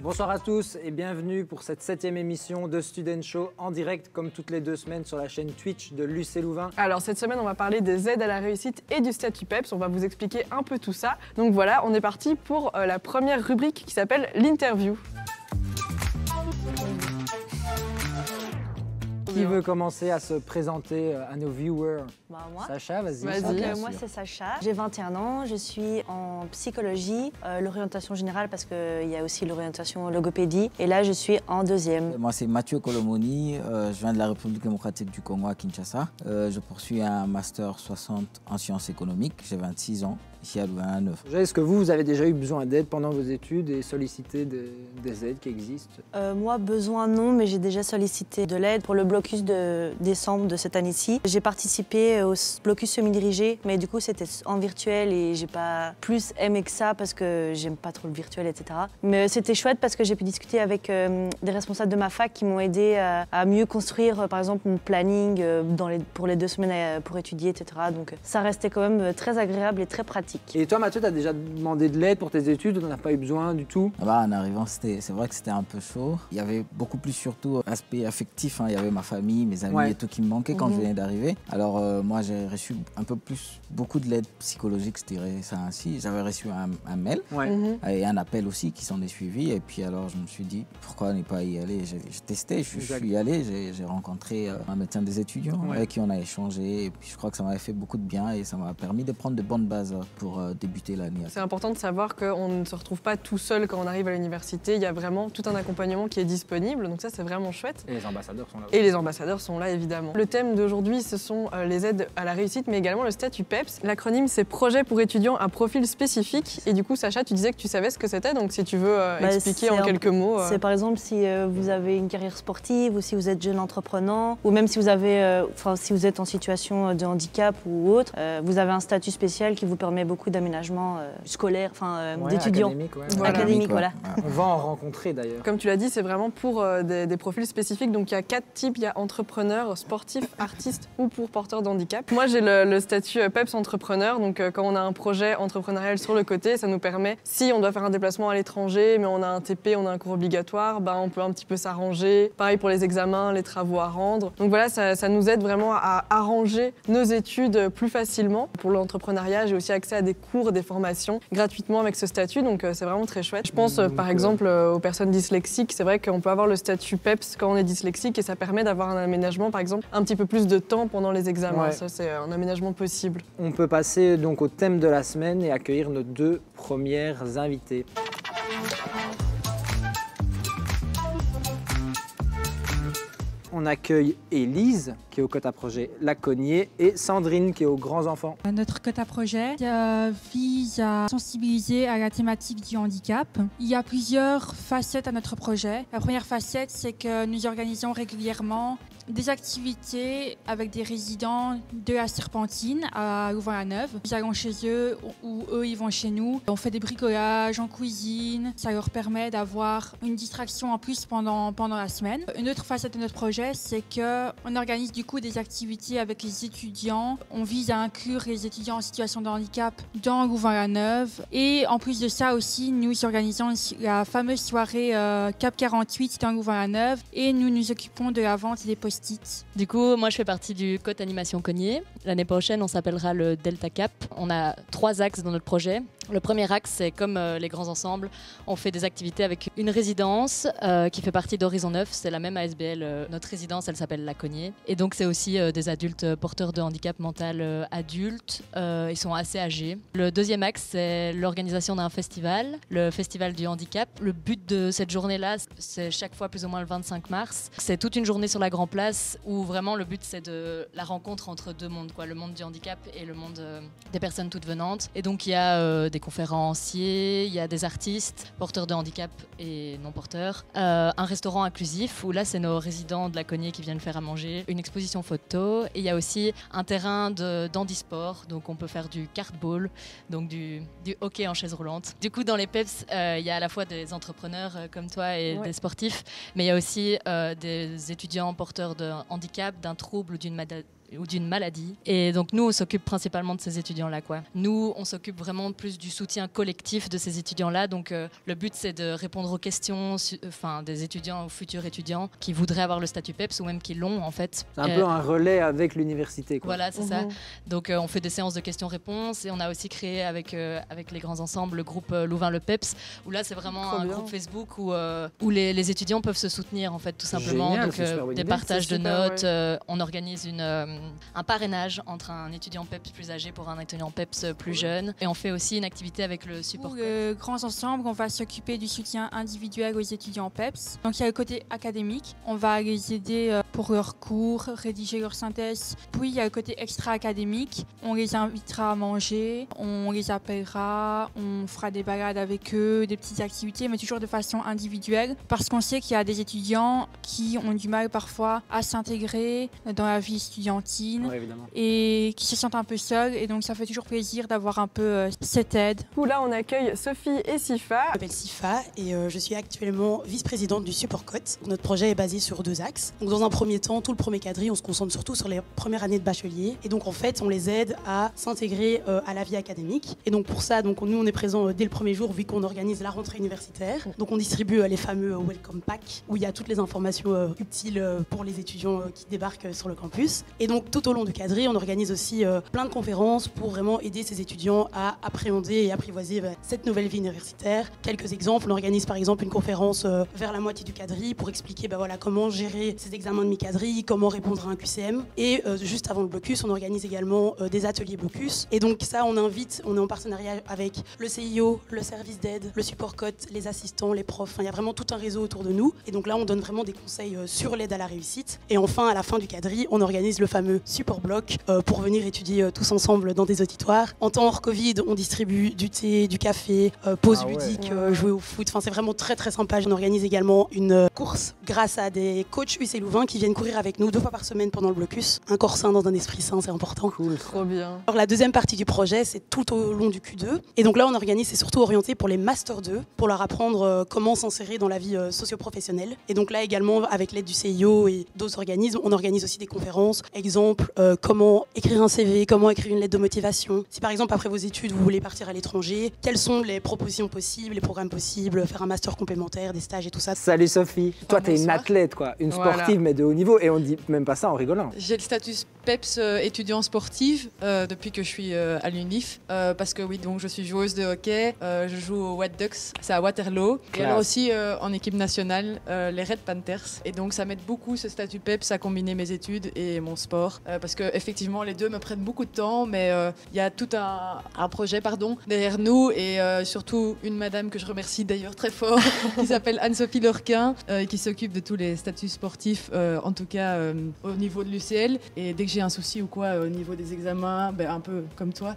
Bonsoir à tous et bienvenue pour cette 7e émission de Student Show en direct comme toutes les 2 semaines sur la chaîne Twitch de l'UC Louvain. Alors cette semaine on va parler des aides à la réussite et du statut PEPS, on va vous expliquer un peu tout ça. Donc voilà, on est parti pour la première rubrique qui s'appelle l'interview. Qui veut commencer à se présenter à nos viewers? Moi. Sacha, vas-y. Moi, c'est Sacha. J'ai 21 ans, je suis en psychologie, l'orientation générale parce qu'il y a aussi l'orientation logopédie. Et là, je suis en 2e. Moi, c'est Mathieu Colomoni, je viens de la République démocratique du Congo à Kinshasa. Je poursuis un master 60 en sciences économiques, j'ai 26 ans. Ici à Louvain-la-Neuve. Est-ce que vous avez déjà eu besoin d'aide pendant vos études et sollicité des aides qui existent? Moi, besoin non, mais j'ai déjà sollicité de l'aide pour le blocus de décembre de cette année-ci. J'ai participé au blocus semi-dirigé, mais du coup c'était en virtuel et j'ai pas plus aimé que ça parce que j'aime pas trop le virtuel, etc. Mais c'était chouette parce que j'ai pu discuter avec des responsables de ma fac qui m'ont aidé à mieux construire, par exemple, mon planning pour les 2 semaines pour étudier, etc. Donc ça restait quand même très agréable et très pratique. Et toi, Mathieu, tu as déjà demandé de l'aide pour tes études? Tu n'en as pas eu besoin du tout? En arrivant, c'est vrai que c'était un peu chaud. Il y avait beaucoup plus surtout aspect affectif. Il y avait ma famille, mes amis et tout qui me manquaient quand je venais d'arriver. Alors moi, j'ai reçu un peu plus, beaucoup de l'aide psychologique, je dirais ça ainsi. J'avais reçu un mail et un appel aussi qui s'en est suivi. Et puis alors, je me suis dit, pourquoi ne pas y aller? J'ai testé, je suis allé, j'ai rencontré un médecin des étudiants avec qui on a échangé. Et puis je crois que ça m'avait fait beaucoup de bien et ça m'a permis de prendre de bonnes bases pour débuter l'année. C'est important de savoir qu'on ne se retrouve pas tout seul quand on arrive à l'université. Il y a vraiment tout un accompagnement qui est disponible, donc ça c'est vraiment chouette. Et les ambassadeurs sont là aussi. Et les ambassadeurs sont là évidemment. Le thème d'aujourd'hui ce sont les aides à la réussite mais également le statut PEPS. L'acronyme c'est Projet pour étudiants à profil spécifique. Et du coup Sacha, tu disais que tu savais ce que c'était, donc si tu veux expliquer en quelques mots. C'est par exemple si vous avez une carrière sportive ou si vous êtes jeune entrepreneur ou même si vous avez, si vous êtes en situation de handicap ou autre, vous avez un statut spécial qui vous permet beaucoup d'aménagements scolaires, d'étudiants. Académiques, voilà. On va en rencontrer d'ailleurs. Comme tu l'as dit, c'est vraiment pour des profils spécifiques. Donc il y a 4 types, il y a entrepreneur, sportif, artiste ou pour porteur de handicap. Moi j'ai le statut PEPS entrepreneur, donc quand on a un projet entrepreneurial sur le côté, ça nous permet, si on doit faire un déplacement à l'étranger, mais on a un TP, on a un cours obligatoire, on peut un petit peu s'arranger. Pareil pour les examens, les travaux à rendre. Donc voilà, ça nous aide vraiment à arranger nos études plus facilement. Pour l'entrepreneuriat, j'ai aussi accès à des cours, des formations gratuitement avec ce statut, donc c'est vraiment très chouette. Je pense par exemple aux personnes dyslexiques, c'est vrai qu'on peut avoir le statut PEPS quand on est dyslexique et ça permet d'avoir un aménagement, par exemple, un petit peu plus de temps pendant les examens. Ça c'est un aménagement possible. On peut passer donc au thème de la semaine et accueillir nos 2 premières invitées. On accueille Élise, qui est au quota projet Laconnier, et Sandrine, qui est aux grands enfants. Notre quota projet vise à sensibiliser à la thématique du handicap. Il y a plusieurs facettes à notre projet. La première facette, c'est que nous organisons régulièrement des activités avec des résidents de la Serpentine à Louvain-la-Neuve. Nous allons chez eux ou eux ils vont chez nous. On fait des bricolages en cuisine. Ça leur permet d'avoir une distraction en plus pendant la semaine. Une autre facette de notre projet, c'est qu'on organise du coup des activités avec les étudiants. On vise à inclure les étudiants en situation de handicap dans Louvain-la-Neuve. Et en plus de ça aussi, nous organisons la fameuse soirée Cap 48 dans Louvain-la-Neuve. Et nous nous occupons de la vente des post-it. Du coup, moi je fais partie du Côte Animation Cognier. L'année prochaine, on s'appellera le Delta Cap. On a 3 axes dans notre projet. Le premier axe, c'est comme les grands ensembles, on fait des activités avec une résidence qui fait partie d'Horizon 9. C'est la même ASBL. Notre résidence, elle s'appelle Laconnier. Et donc, c'est aussi des adultes porteurs de handicap mental adultes. Ils sont assez âgés. Le deuxième axe, c'est l'organisation d'un festival, le Festival du handicap. Le but de cette journée-là, c'est chaque fois plus ou moins le 25 mars. C'est toute une journée sur la Grand Place où vraiment le but, c'est de la rencontre entre 2 mondes, le monde du handicap et le monde des personnes toutes venantes. Et donc, il y a des conférenciers, il y a des artistes porteurs de handicap et non porteurs, un restaurant inclusif où là c'est nos résidents de Laconnier qui viennent faire à manger, une exposition photo et il y a aussi un terrain d'handisport, donc on peut faire du kartball, donc du hockey en chaise roulante. Du coup dans les PEPS, il y a à la fois des entrepreneurs comme toi et des sportifs, mais il y a aussi des étudiants porteurs de handicap, d'un trouble ou d'une ou d'une maladie. Et donc nous, on s'occupe principalement de ces étudiants-là, quoi. Nous, on s'occupe vraiment plus du soutien collectif de ces étudiants-là. Donc le but, c'est de répondre aux questions des étudiants ou futurs étudiants qui voudraient avoir le statut PEPS ou même qui l'ont, en fait. C'est un peu un relais avec l'université, quoi. Voilà, c'est ça. Donc on fait des séances de questions-réponses et on a aussi créé avec les grands ensembles le groupe Louvain le PEPS, où là, c'est vraiment un groupe Facebook où les étudiants peuvent se soutenir, en fait, tout simplement. Génial, Donc des partages de notes, on organise un parrainage entre un étudiant PEPS plus âgé pour un étudiant PEPS plus jeune. Et on fait aussi une activité avec le support. Pour les grands ensembles, on va s'occuper du soutien individuel aux étudiants PEPS. Donc il y a le côté académique, on va les aider pour leurs cours, rédiger leur synthèse. Puis il y a le côté extra-académique, on les invitera à manger, on les appellera, on fera des balades avec eux, des petites activités, mais toujours de façon individuelle, parce qu'on sait qu'il y a des étudiants qui ont du mal parfois à s'intégrer dans la vie estudiantine et qui se sentent un peu seuls, et donc ça fait toujours plaisir d'avoir un peu cette aide. Là, on accueille Sophie et Sifa. Je m'appelle Sifa et je suis actuellement vice-présidente du Support Cote. Notre projet est basé sur 2 axes. Donc, dans un premier temps, tout le premier quadri, on se concentre surtout sur les premières années de bachelier, et donc en fait, on les aide à s'intégrer à la vie académique. Et donc pour ça, nous on est présent dès le premier jour, vu qu'on organise la rentrée universitaire. Donc on distribue les fameux Welcome Pack, où il y a toutes les informations utiles pour les étudiants qui débarquent sur le campus. Et donc tout au long du quadri, on organise aussi plein de conférences pour vraiment aider ces étudiants à appréhender et apprivoiser cette nouvelle vie universitaire. Quelques exemples, on organise par exemple une conférence vers la moitié du quadri pour expliquer comment gérer ces examens de mi-quadri, comment répondre à un QCM. Et juste avant le blocus, on organise également des ateliers blocus. Et donc ça, on est en partenariat avec le CIO, le service d'aide, le support cote, les assistants, les profs. Il y a vraiment tout un réseau autour de nous. Et donc là, on donne vraiment des conseils sur l'aide à la réussite. Et enfin, à la fin du quadri, on organise le fameux support bloc pour venir étudier tous ensemble dans des auditoires. En temps hors Covid, on distribue du thé, du café, pause ludique, jouer au foot. Enfin, c'est vraiment très très sympa. On organise également une course grâce à des coachs UC Louvain qui viennent courir avec nous 2 fois par semaine pendant le blocus. Un corps sain dans un esprit sain, c'est important. Cool. Trop bien. Alors la deuxième partie du projet, c'est tout au long du Q2. Et donc là, on organise, c'est surtout orienté pour les Master 2, pour leur apprendre comment s'insérer dans la vie socio-professionnelle. Et donc là également, avec l'aide du CIO et d'autres organismes, on organise aussi des conférences. Exemple, comment écrire un CV, comment écrire une lettre de motivation. Si par exemple, après vos études, vous voulez partir à l'étranger, quelles sont les propositions possibles, les programmes possibles, faire un master complémentaire, des stages et tout ça. Salut Sophie. Toi, t'es une athlète, quoi. Une sportive, mais de haut niveau. Et on dit même pas ça en rigolant. J'ai le statut PEPS étudiant sportive depuis que je suis à l'UNIF. Parce que oui, donc je suis joueuse de hockey. Je joue au White Ducks, c'est à Waterloo. Classe. Et alors aussi en équipe nationale, les Red Panthers. Et donc ça m'aide beaucoup ce statut PEPS à combiner mes études et mon sport. Parce que effectivement, les deux me prennent beaucoup de temps, mais il y a tout un projet derrière nous, et surtout une madame que je remercie d'ailleurs très fort, qui s'appelle Anne-Sophie Lorquin, qui s'occupe de tous les statuts sportifs, en tout cas au niveau de l'UCL. Et dès que j'ai un souci ou quoi au niveau des examens, un peu comme toi,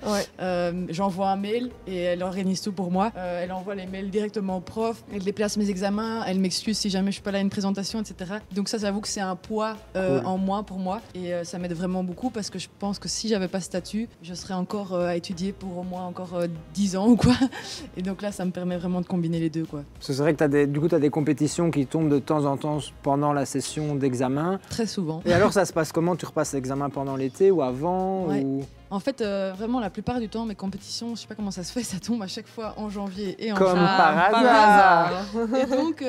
j'envoie un mail et elle organise tout pour moi. Elle envoie les mails directement au prof, elle déplace mes examens, elle m'excuse si jamais je suis pas là à une présentation, etc. Donc ça, j'avoue que c'est un poids en moins pour moi, et ça m'aide vraiment beaucoup, parce que je pense que si j'avais pas ce statut, je serais encore à étudier pour au moins encore 10 ans ou quoi. Et donc là, ça me permet vraiment de combiner les deux, quoi. C'est vrai que tu as des compétitions qui tombent de temps en temps pendant la session d'examen. Très souvent. Et alors, ça se passe comment? Tu repasses l'examen pendant l'été ou avant ou... En fait, vraiment, la plupart du temps, mes compétitions, je sais pas comment ça se fait, ça tombe à chaque fois en janvier et en Comme juin. par hasard. Et donc,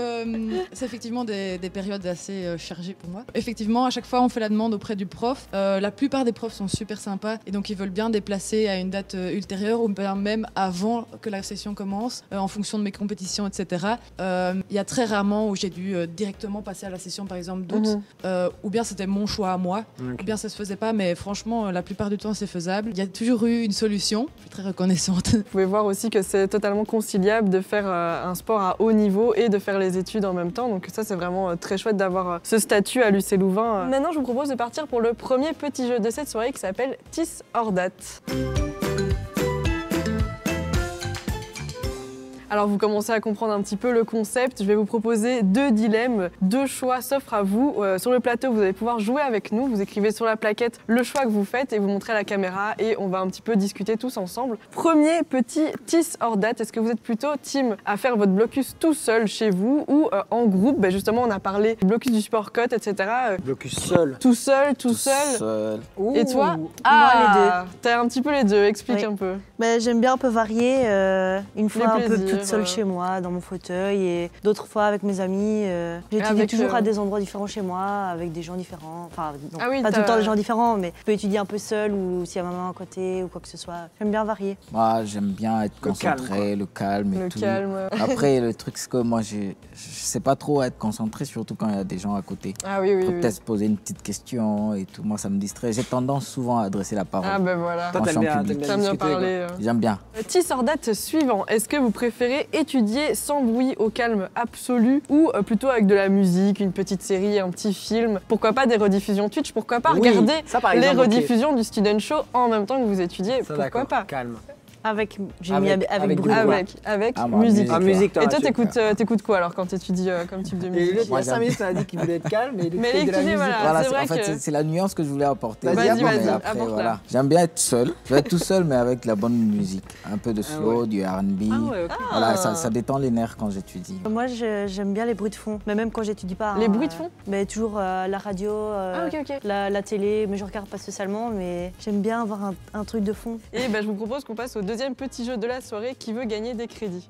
c'est effectivement des périodes assez chargées pour moi. Effectivement, à chaque fois, on fait la demande auprès du prof. La plupart des profs sont super sympas, et donc ils veulent bien déplacer à une date ultérieure, ou même avant que la session commence, en fonction de mes compétitions, etc. Il y a très rarement où j'ai dû directement passer à la session, par exemple, d'août, ou bien c'était mon choix à moi, ou bien ça se faisait pas, mais franchement, la plupart du temps, c'est faisable. Il y a toujours eu une solution. Je suis très reconnaissante. Vous pouvez voir aussi que c'est totalement conciliable de faire un sport à haut niveau et de faire les études en même temps. Donc ça, c'est vraiment très chouette d'avoir ce statut à l'UC Louvain. Maintenant, je vous propose de partir pour le premier petit jeu de cette soirée qui s'appelle Tis hors date. Alors vous commencez à comprendre un petit peu le concept. Je vais vous proposer 2 dilemmes, 2 choix s'offrent à vous. Sur le plateau, vous allez pouvoir jouer avec nous. Vous écrivez sur la plaquette le choix que vous faites et vous montrez à la caméra et on va un petit peu discuter tous ensemble. Premier petit This or That, est-ce que vous êtes plutôt team à faire votre blocus tout seul chez vous ou en groupe? Justement, on a parlé du blocus du Sport Cote, etc. Blocus seul. Tout seul. Ouh. Et toi? Moi, les deux. T'as un petit peu les deux, explique Oui. un peu. J'aime bien un peu varier, une fois un peu plaisirs, toute seule chez moi, dans mon fauteuil, et d'autres fois avec mes amis. J'étudie Avec, toujours à des endroits différents chez moi, avec des gens différents. Enfin, non, Ah oui, pas tout le temps des gens différents, mais je peux étudier un peu seule ou s'il y a maman à côté ou quoi que ce soit. J'aime bien varier. Moi, j'aime bien être concentré, le calme et Le tout. calme. Après, le truc, c'est que moi, je sais pas trop être concentré, surtout quand il y a des gens à côté. Ah oui, Faut peut-être se poser une petite question et tout. Moi, ça me distrait. J'ai tendance souvent à adresser la parole. Ah ben voilà. Toi, Quand je suis en t'aimes public. bien T'aimes bien discuter, quoi. parler. J'aime bien. This or That suivant, est-ce que vous préférez étudier sans bruit au calme absolu ou plutôt avec de la musique, une petite série, un petit film? Pourquoi pas des rediffusions Twitch? Pourquoi pas Oui, regarder ça, par les exemple, ok. rediffusions du Student Show en même temps que vous étudiez? Ça, Pourquoi d'accord, pas? calme. Avec Avec bruit. du bruit. Avec Ah, moi, musique. Ah, musique, Et toi, t'auras t'écoutes quoi alors quand t'étudies comme type de Et musique? il y a 5 minutes, on a dit qu'il voulait être calme, mais il Mais écoutait de la écoutez, musique. voilà. Voilà, c'est vrai en fait, que- c'est la nuance que je voulais apporter. Vas-y, Mais vas-y, après, apporte-la. voilà. J'aime bien être seul. Je vais être tout seul, mais avec la bonne musique. Un peu de slow, ouais. du R&B. Ah ouais, ok. Voilà, ça détend les nerfs quand j'étudie. Moi, j'aime bien les bruits de fond, mais même quand j'étudie pas. Les bruits de fond? Mais toujours la radio, Ah ok. la télé, mais je regarde pas spécialement, mais j'aime bien avoir un truc de fond. Et je vous propose qu'on passe au deuxième petit jeu de la soirée qui veut gagner des crédits.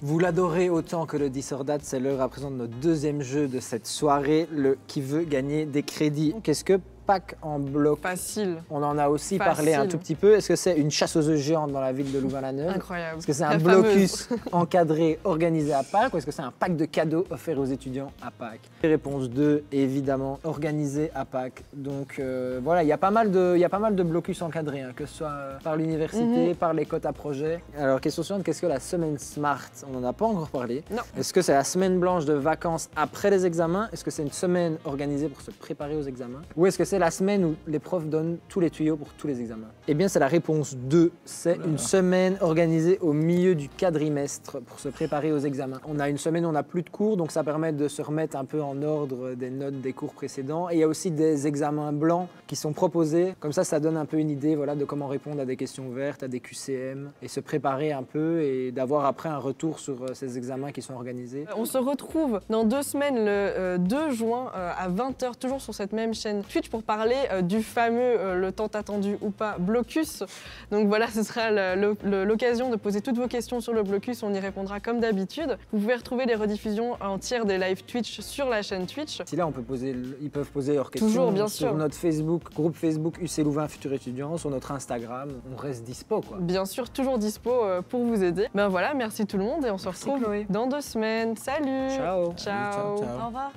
Vous l'adorez autant que le This or That, c'est l'heure à présent de notre deuxième jeu de cette soirée, le qui veut gagner des crédits. Qu'est-ce que Pâques en bloc? Facile. On en a aussi Facile. parlé un tout petit peu. Est-ce que c'est une chasse aux œufs géante dans la ville de Louvain-la-Neuve? Incroyable. Est-ce que c'est La un fameuse. blocus encadré organisé à Pâques ou est-ce que c'est un pack de cadeaux offert aux étudiants à Pâques? Réponse 2, évidemment, organisé à Pâques. Donc voilà, il y a pas mal de blocus encadrés, hein, que ce soit par l'université, par les quotas projets. Alors question suivante, qu'est-ce que la semaine Smart? On n'en a pas encore parlé. Non. Est-ce que c'est la semaine blanche de vacances après les examens? Est-ce que c'est une semaine organisée pour se préparer aux examens? Ou est-ce que c'est la semaine où les profs donnent tous les tuyaux pour tous les examens? Eh bien, c'est la réponse 2. C'est une semaine organisée au milieu du quadrimestre pour se préparer aux examens. On a une semaine où on n'a plus de cours, donc ça permet de se remettre un peu en ordre des notes des cours précédents. Et il y a aussi des examens blancs qui sont proposés. Comme ça donne un peu une idée de comment répondre à des questions ouvertes, à des QCM, et se préparer un peu et d'avoir après un retour sur ces examens qui sont organisés. On se retrouve dans 2 semaines, le 2 juin à 20h, toujours sur cette même chaîne Twitch pour parler du fameux, le tant attendu ou pas, blocus. Donc voilà, ce sera l'occasion de poser toutes vos questions sur le blocus, on y répondra comme d'habitude. Vous pouvez retrouver les rediffusions entières des live Twitch sur la chaîne Twitch. Si là, ils peuvent poser leurs questions Toujours, bien sur sûr. notre Facebook, groupe Facebook UC Louvain Futur Étudiant, sur notre Instagram. On reste dispo, quoi. Bien sûr, toujours dispo pour vous aider. Ben voilà, merci tout le monde et on se retrouve Chloé. dans 2 semaines. Salut. Ciao. Ciao. Ciao. Au revoir.